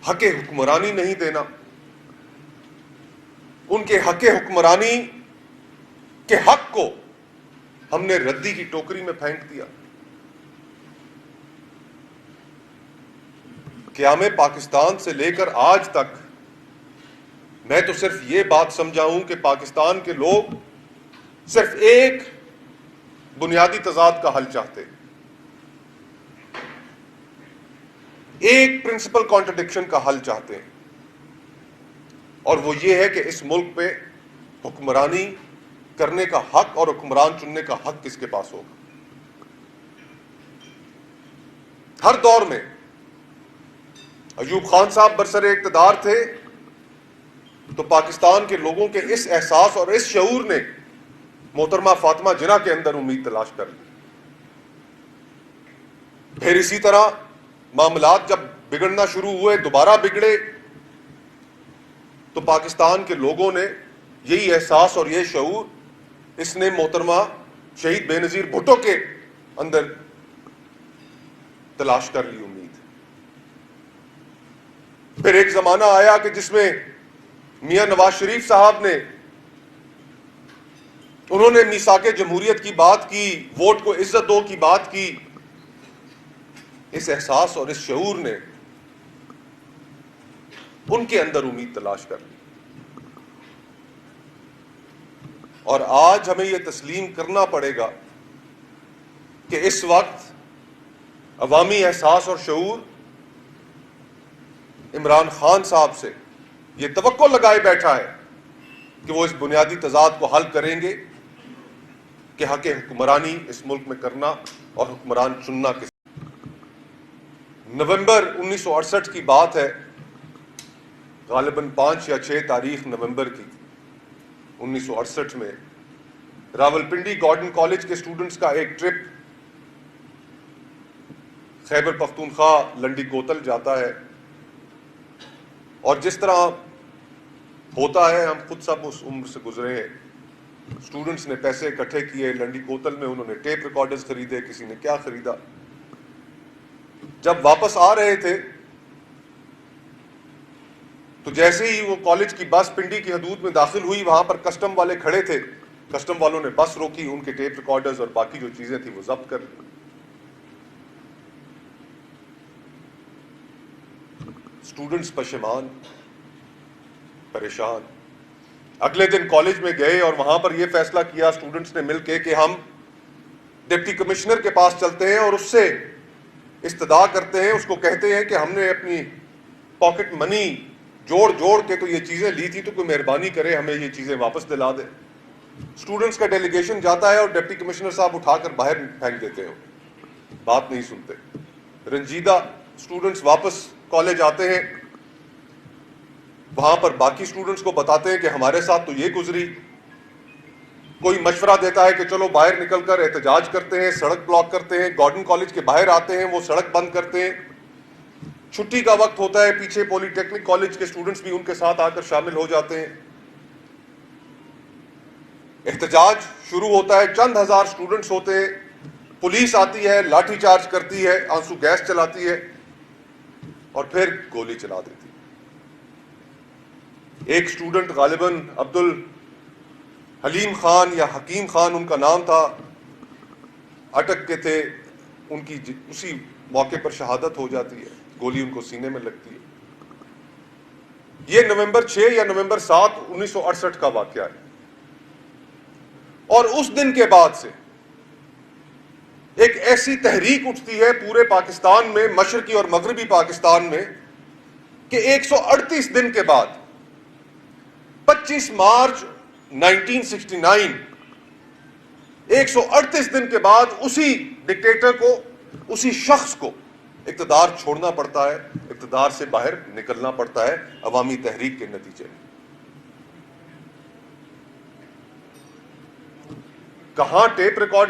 حق حکمرانی نہیں دینا، ان کے حق حکمرانی کے حق کو ہم نے ردی کی ٹوکری میں پھینک دیا۔ قیام پاکستان سے لے کر آج تک میں تو صرف یہ بات سمجھا ہوں کہ پاکستان کے لوگ صرف ایک بنیادی تضاد کا حل چاہتے، ایک پرنسپل کانٹرڈکشن کا حل چاہتے ہیں، اور وہ یہ ہے کہ اس ملک پہ حکمرانی کرنے کا حق اور حکمران چننے کا حق کس کے پاس ہوگا۔ ہر دور میں ایوب خان صاحب برسر اقتدار تھے تو پاکستان کے لوگوں کے اس احساس اور اس شعور نے محترمہ فاطمہ جناح کے اندر امید تلاش کر لی۔ پھر اسی طرح معاملات جب بگڑنا شروع ہوئے، دوبارہ بگڑے، تو پاکستان کے لوگوں نے یہی احساس اور یہ شعور اس نے محترمہ شہید بے نظیر بھٹو کے اندر تلاش کر لی امید۔ پھر ایک زمانہ آیا کہ جس میں میاں نواز شریف صاحب نے انہوں نے میثاق جمہوریت کی بات کی، ووٹ کو عزت دو کی بات کی۔ اس احساس اور اس شعور نے ان کے اندر امید تلاش کر لی، اور آج ہمیں یہ تسلیم کرنا پڑے گا کہ اس وقت عوامی احساس اور شعور عمران خان صاحب سے یہ توقع لگائے بیٹھا ہے کہ وہ اس بنیادی تضاد کو حل کریں گے کہ حق حکمرانی اس ملک میں کرنا اور حکمران چننا کس۔ نومبر 1968 کی بات ہے، غالباً 5 یا 6 تاریخ نومبر کی 1968 میں راولپنڈی گارڈن کالج کے اسٹوڈنٹس کا ایک ٹرپ خیبر پختونخوا لنڈی کوتل جاتا ہے، اور جس طرح ہوتا ہے ہم خود سب اس عمر سے گزرے ہیں، اسٹوڈنٹس نے پیسے اکٹھے کیے، لنڈی کوتل میں انہوں نے ٹیپ ریکارڈرز خریدے، کسی نے کیا خریدا۔ جب واپس آ رہے تھے تو جیسے ہی وہ کالج کی بس پنڈی کی حدود میں داخل ہوئی، وہاں پر کسٹم والے کھڑے تھے، کسٹم والوں نے بس روکی، ان کے ٹیپ ریکارڈرز اور باقی جو چیزیں تھیں وہ ضبط کر لی۔ اسٹوڈنٹس پشیمان، پریشان۔ اگلے دن کالج میں گئے اور وہاں پر یہ فیصلہ کیا اسٹوڈنٹس نے مل کے کہ ہم ڈپٹی کمشنر کے پاس چلتے ہیں اور اس سے استدعا کرتے ہیں، اس کو کہتے ہیں کہ ہم نے اپنی پاکٹ منی جوڑ کے تو یہ چیزیں لی تھی، تو کوئی مہربانی کرے ہمیں یہ چیزیں واپس دلا دے۔ اسٹوڈنٹس کا ڈیلیگیشن جاتا ہے اور ڈپٹی کمشنر صاحب اٹھا کر باہر پھینک دیتے ہیں، بات نہیں سنتے۔ رنجیدہ اسٹوڈنٹس واپس کالج آتے ہیں، وہاں پر باقی اسٹوڈنٹس کو بتاتے ہیں کہ ہمارے ساتھ تو یہ گزری۔ کوئی مشورہ دیتا ہے کہ چلو باہر نکل کر احتجاج کرتے ہیں، سڑک بلاک کرتے ہیں، گارڈن کالج کے باہر آتے ہیں، وہ سڑک بند کرتے ہیں۔ چھٹی کا وقت ہوتا ہے، پیچھے پولی ٹیکنک کالج کے اسٹوڈنٹس بھی ان کے ساتھ آ کر شامل ہو جاتے ہیں۔ احتجاج شروع ہوتا ہے، چند ہزار اسٹوڈنٹس ہوتے ہیں، پولیس آتی ہے، لاٹھی چارج کرتی ہے، آنسو گیس چلاتی ہے اور پھر گولی چلا دیتی ہے۔ ایک اسٹوڈنٹ غالباً عبد الحلیم خان یا حکیم خان ان کا نام تھا، اٹک کے تھے، ان کی اسی موقع پر شہادت ہو جاتی ہے، گولی ان کو سینے میں لگتی ہے۔ یہ نومبر 6 یا نومبر 7 1968 کا واقعہ ہے، اور اس دن کے بعد سے ایک ایسی تحریک اٹھتی ہے پورے پاکستان میں، مشرقی اور مغربی پاکستان میں، کہ 138 دن کے بعد 25 مارچ 1969 138 دن کے بعد اسی ڈکٹیٹر کو، اسی شخص کو اقتدار چھوڑنا پڑتا ہے، اقتدار سے باہر نکلنا پڑتا ہے عوامی تحریک کے نتیجے میں۔ کہاں ٹیپ ریکارڈ